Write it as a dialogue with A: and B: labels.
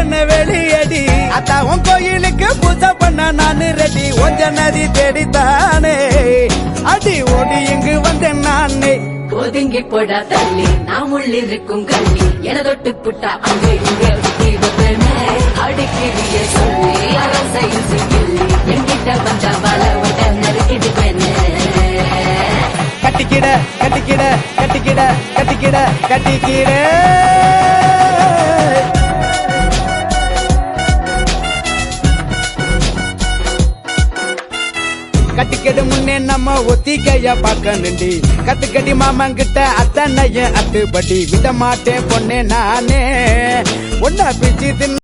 A: என்ன வெளியடி அத்தா உன் கோயிலுக்கு பூஜை பண்ண நானு ரெடி கொஞ்ச நதி தேடித்தானே அடி ஓடி இங்கு வந்தேன் நானே
B: ஒதுங்கி போடா தள்ளி நாம் உள்ளிருக்கும் கள்ளி என தொட்டு புட்டா அங்கே இங்கே அடிக்கிறிய சொல்லி அரசையில் சிக்கிள்ளி என்கிட்ட வந்த வளவிட நறுக்கிட்டு பெண்ணு
A: கட்டிக்கிட கட்டிக்கிட கட்டிக்கிட கட்டிக்கிட கட்டிக்கிட கட்டிக்கடி முன்னே நம்ம ஒத்திக்கைய பார்க்கணுண்டி கத்துக்கடி மாமங்கிட்ட அத்தனைய அத்துப்படி விட மாட்டேன் பொண்ணே நானே ஒன்ன பிச்சு